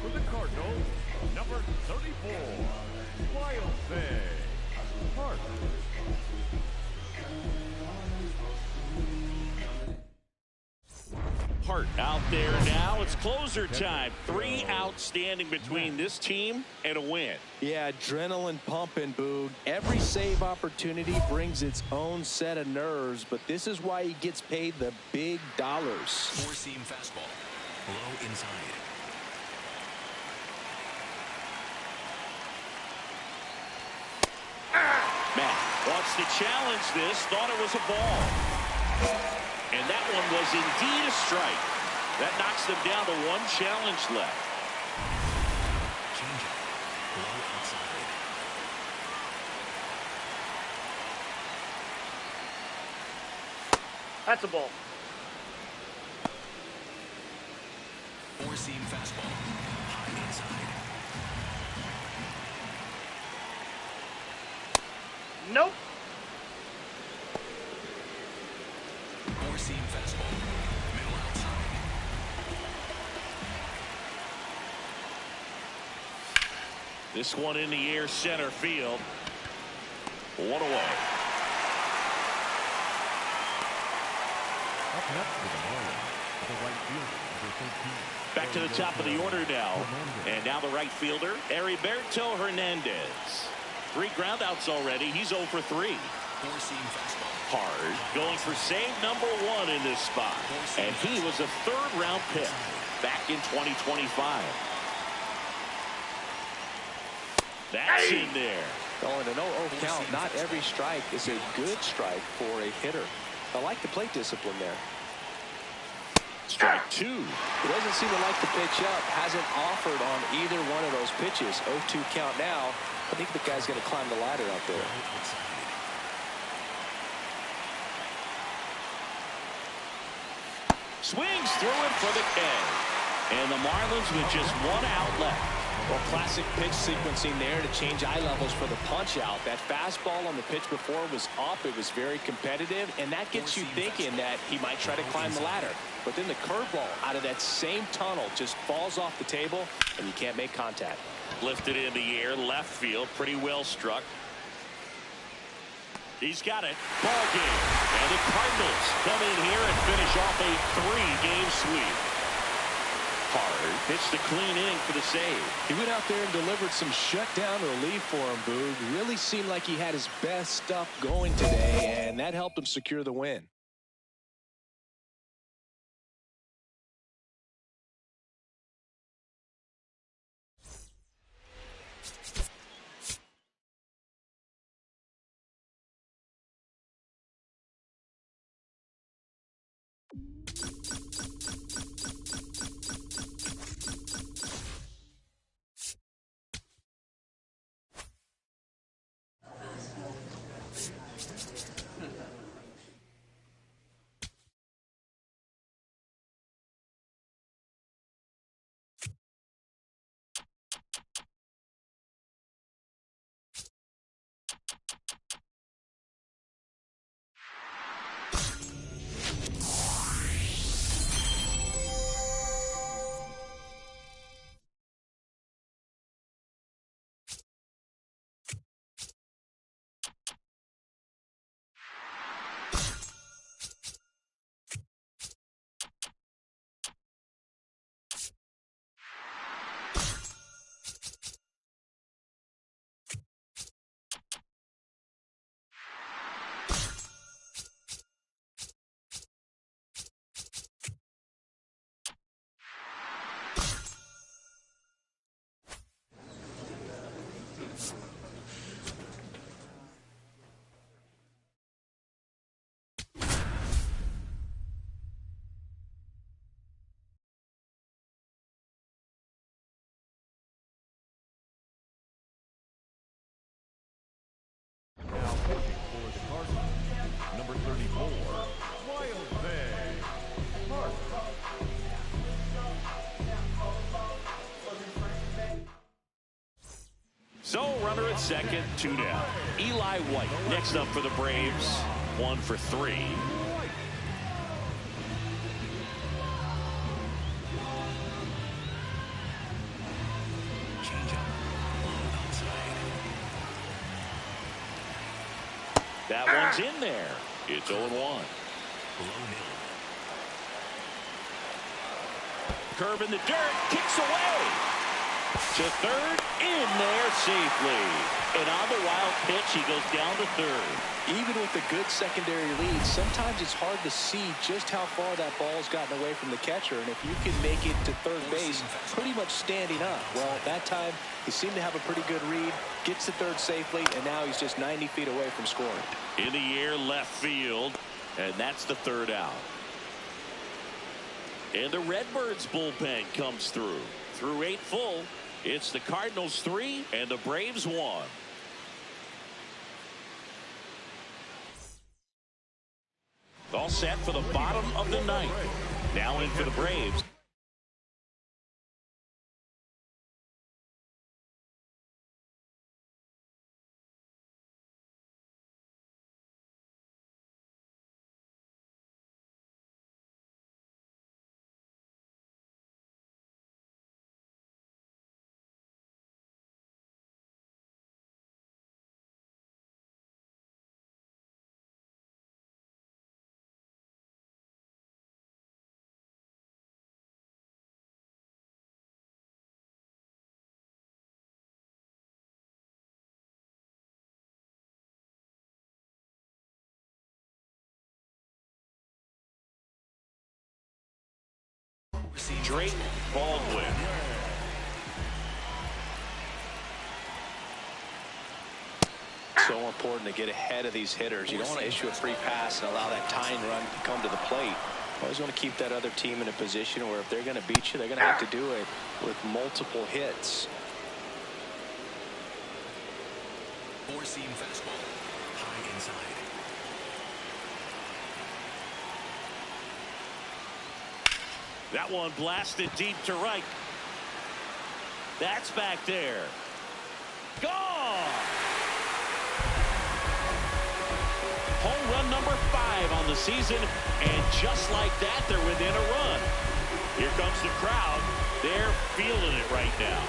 For the Cardinals, number 34, Wild Hart. Hart out there now. It's closer time. 3 outstanding between this team and a win. Yeah, adrenaline pumping, Boog. Every save opportunity brings its own set of nerves, but this is why he gets paid the big dollars. Four-seam fastball. Low inside. Matt wants to challenge this. Thought it was a ball. And that one was indeed a strike. That knocks them down to 1 challenge left. Changeup. Low outside. That's a ball. Four-seam fastball. High inside. Nope. Four-seam fastball. Middle outside. This one in the air, center field. 1 away. Up next for the Marlins, the right fielder, number 13. Back to the top of the order now. And now the right fielder, Heriberto Hernandez. 3 groundouts already. He's 0 for 3. Four-seam fastball. Hard going for save number 1 in this spot. And he was a 3rd-round pick back in 2025. That's in there. Oh, in an 0-0 count, not every strike is a good strike for a hitter. I like the plate discipline there. Strike 2. He doesn't seem to like the pitch up. Hasn't offered on either one of those pitches. 0-2 count now. I think the guy's going to climb the ladder out there. Swings through it for the K. And the Marlins with just 1 out left. Well, classic pitch sequencing there to change eye levels for the punch out. That fastball on the pitch before was up. It was very competitive, and that gets you thinking that he might try to climb the ladder. But then the curveball out of that same tunnel just falls off the table, and you can't make contact. Lifted in the air, left field, pretty well struck. He's got it. Ball game. And the Cardinals come in here and finish off a 3-game sweep. Hard pitched a clean inning for the save. He went out there and delivered some shutdown relief for him, Boog. Really seemed like he had his best stuff going today, and that helped him secure the win. So runner at second, 2 down. Eli White next up for the Braves, 1 for 3. That one's in there. It's 0-1. Curve in the dirt, kicks away. To third, in there safely. And on the wild pitch, he goes down to third. Even with a good secondary lead, sometimes it's hard to see just how far that ball's gotten away from the catcher. And if you can make it to third base pretty much standing up, well, that time he seemed to have a pretty good read, gets to third safely, and now he's just 90 feet away from scoring. In the air, left field, and that's the third out. And the Redbirds bullpen comes through. Through 8 full, it's the Cardinals 3 and the Braves 1. All set for the bottom of the ninth. Now in for the Braves. Drake Baldwin. So important to get ahead of these hitters. You don't want to issue a free pass and allow that tying run to come to the plate. Always want to keep that other team in a position where if they're going to beat you, they're going to have to do it with multiple hits. Four-seam fastball. High inside. That one blasted deep to right. That's back there. Gone! Home run number 5 on the season, and just like that, they're within a run. Here comes the crowd. They're feeling it right now.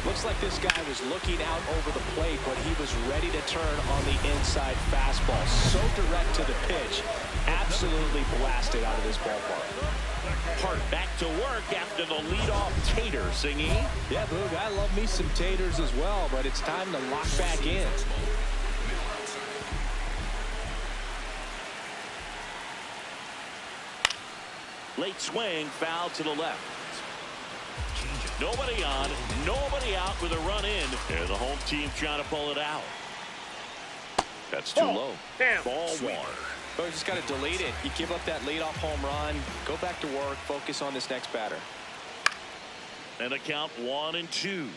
Looks like this guy was looking out over the plate, but he was ready to turn on the inside fastball. So direct to the pitch. Absolutely blasted out of this ballpark. Hart back to work after the leadoff tater singing. Yeah, Boog, I love me some taters as well, but it's time to lock back in. Late swing, foul to the left. Nobody on, nobody out with a run in. And the home team trying to pull it out. That's too low. Ball 1. But you just got to delete it. You give up that leadoff home run. Go back to work. Focus on this next batter. And a count 1-2.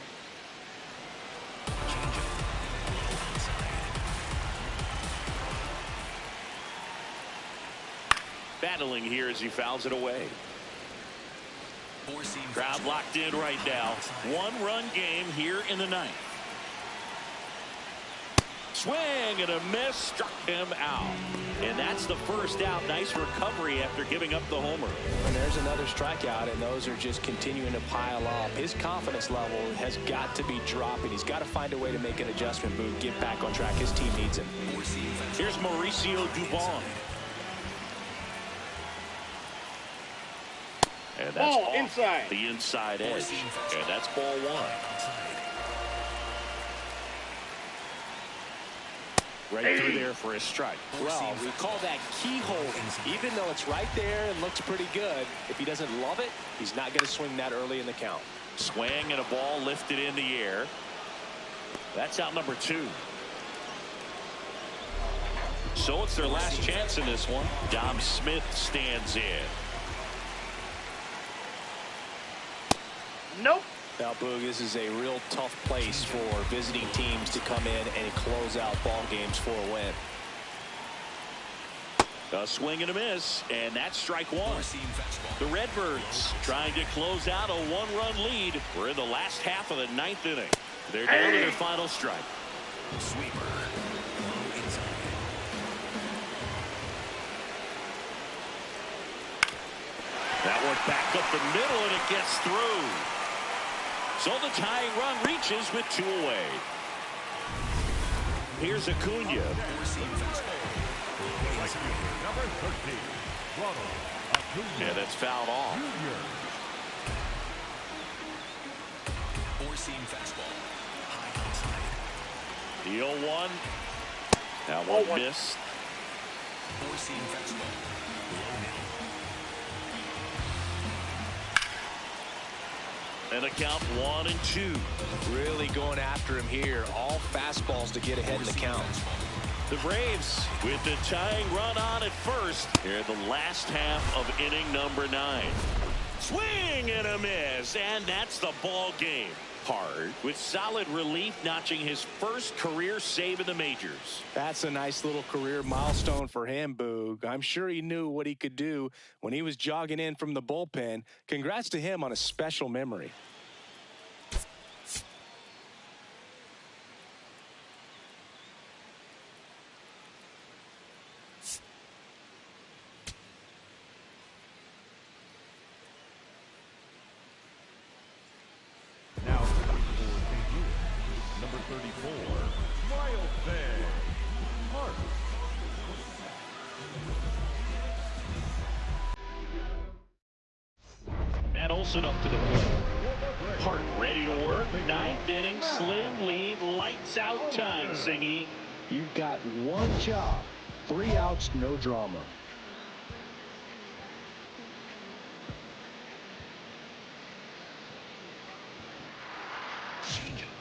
Battling here as he fouls it away. Crowd locked in right now. 1-run game here in the ninth. Swing and a miss, struck him out. And that's the first out. Nice recovery after giving up the homer. And there's another strikeout, and those are just continuing to pile up. His confidence level has got to be dropping. He's got to find a way to make an adjustment move, get back on track. His team needs him. Here's Mauricio Dubon. And that's ball inside. The inside edge. And that's ball 1. Right through there for a strike. Well, we call that keyhole. Even though it's right there and looks pretty good, if he doesn't love it, he's not going to swing that early in the count. Swing and a ball lifted in the air. That's out number 2. So it's their last chance in this one. Dom Smith stands in. Nope. Now, Boog, this is a real tough place for visiting teams to come in and close out ball games for a win. A swing and a miss, and that's strike one. The Redbirds trying to close out a one-run lead. We're in the last half of the ninth inning. They're down to their final strike. Sweeper. Low inside. That one back up the middle, and it gets through. So the tying run reaches with 2 away. Here's Acuna. Number 13, Ronald Acuna. Yeah, that's fouled off. Four-seam fastball. High inside. The 0-1. That one missed. Four-seam fastball. Low middle. And a count 1-2. Really going after him here. All fastballs to get ahead in the count. The Braves with the tying run on at first here in the last half of inning number 9. Swing and a miss, and that's the ball game. Hard with solid relief, notching his first career save in the majors. That's a nice little career milestone for him, Boog. I'm sure he knew what he could do when he was jogging in from the bullpen. Congrats to him on a special memory. Now for St. Louis, number 34, Miles Hart. And Olsen up to the plate. Hart ready to work. 9th inning, slim lead, lights out time, Singy. You've got one job. 3 outs, no drama. Changeup.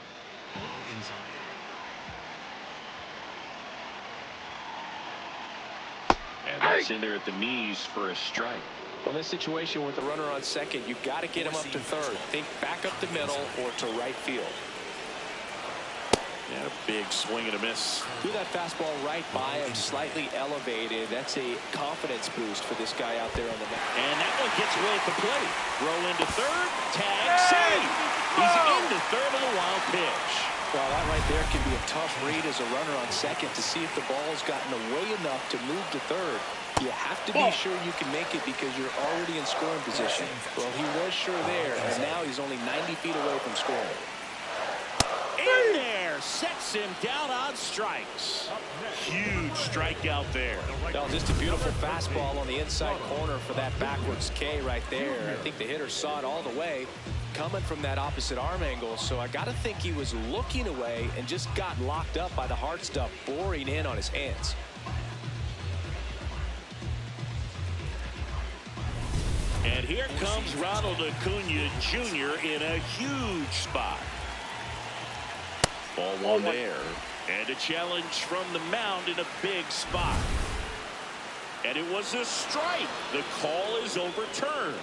Low inside. And that's in there at the knees for a strike. Well, in this situation with the runner on second, you've got to get him up to third. Think back up the middle or to right field. And a big swing and a miss. Threw that fastball right by him, slightly elevated. That's a confidence boost for this guy out there on the mound. And that one gets away at the plate. Roll into third. Tag. Save. He's into third on the wild pitch. Well, that right there can be a tough read as a runner on second to see if the ball has gotten away enough to move to third. You have to be sure you can make it because you're already in scoring position. Well, he was sure there, and now he's only 90 feet away from scoring. In there, sets him down on strikes. Huge strikeout there. Well, just a beautiful fastball on the inside corner for that backwards K right there. I think the hitter saw it all the way coming from that opposite arm angle, so I got to think he was looking away and just got locked up by the hard stuff boring in on his hands. And here comes Ronald Acuna Jr. in a huge spot. Ball one there. And a challenge from the mound in a big spot. And it was a strike. The call is overturned.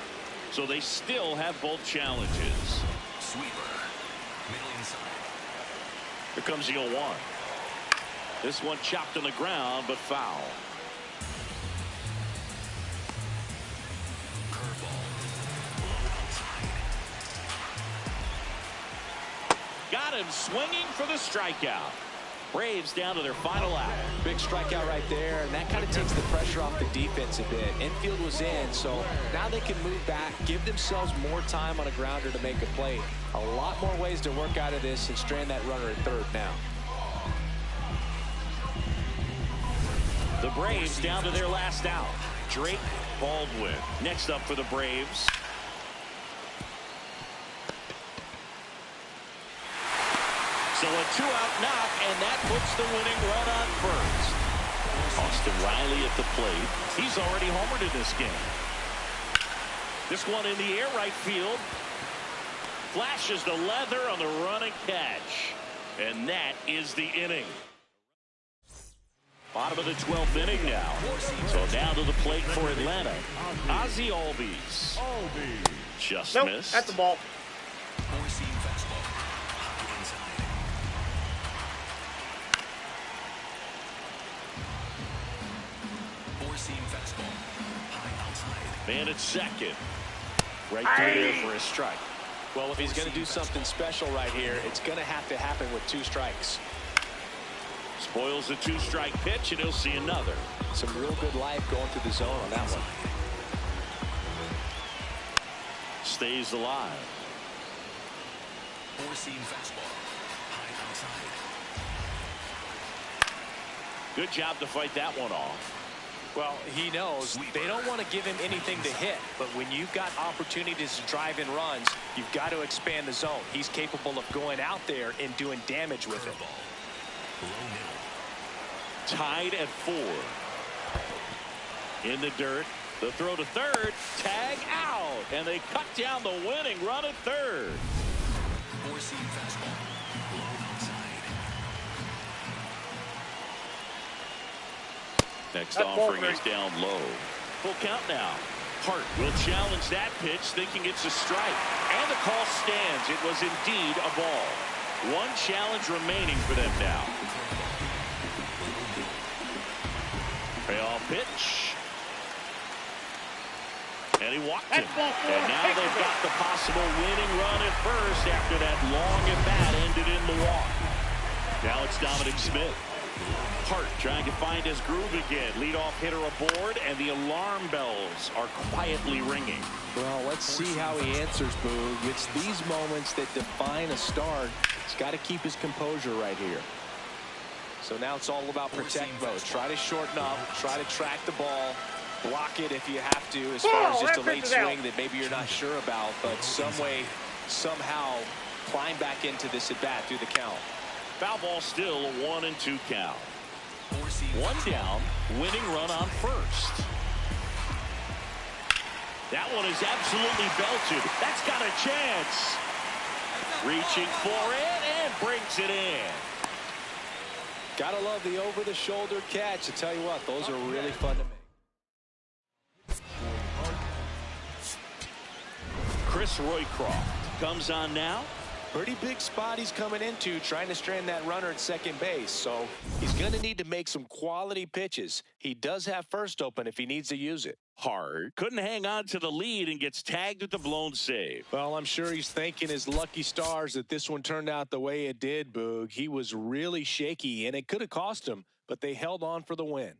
So they still have both challenges. Sweeper. Middle inside. Here comes the 0-1. This one chopped on the ground, but foul. Got him swinging for the strikeout. Braves down to their final out. Big strikeout right there, and that kind of takes the pressure off the defense a bit. Infield was in, so now they can move back, give themselves more time on a grounder to make a play. A lot more ways to work out of this and strand that runner at third now. The Braves down to their last out. Drake Baldwin next up for the Braves. So a 2-out knock, and that puts the winning run on first. Austin Riley at the plate. He's already homered in this game. This one in the air right field. Flashes the leather on the running catch. And that is the inning. Bottom of the 12th inning now. So down to the plate for Atlanta. Ozzie Albies. Just missed. That's the ball. Four-seam fastball. High inside. Four-seam fastball. High outside. Man at second. Right through there for a strike. Well, if he's going to do something special right here, it's going to have to happen with 2 strikes. Spoils the 2-strike pitch, and he'll see another. Some real good life going through the zone on that one. Stays alive. Four-seam fastball. High outside. Good job to fight that one off. Well, he knows they don't want to give him anything to hit, but when you've got opportunities to drive in runs, you've got to expand the zone. He's capable of going out there and doing damage with it. Tied at 4. In the dirt. The throw to third. Tag out. And they cut down the winning run at third. Four-seam fastball. Low outside. Next offering is down low. Full count now. Hart will challenge that pitch, thinking it's a strike. And the call stands. It was indeed a ball. 1 challenge remaining for them now. Payoff pitch. And he walked him. And now they've got the possible winning run at first after that long at bat ended in the walk. Now it's Dominic Smith. Hart trying to find his groove again. Leadoff hitter aboard, and the alarm bells are quietly ringing. Well, let's see how he answers, Boog. It's these moments that define a start. He's got to keep his composure right here. So now it's all about protect mode. Try to shorten up, try to track the ball, block it if you have to, as far as just a late swing that maybe you're not sure about, but some way, somehow climb back into this at bat through the count. Foul ball still, a 1-2 count. 1 down, winning run on first. That one is absolutely belted. That's got a chance. Reaching for it and brings it in. Gotta love the over-the-shoulder catch. I tell you what, those are really fun to make. Chris Roycroft comes on now. Pretty big spot he's coming into, trying to strand that runner at second base. So he's going to need to make some quality pitches. He does have first open if he needs to use it. Hart couldn't hang on to the lead and gets tagged with the blown save. Well, I'm sure he's thanking his lucky stars that this one turned out the way it did, Boog. He was really shaky, and it could have cost him, but they held on for the win.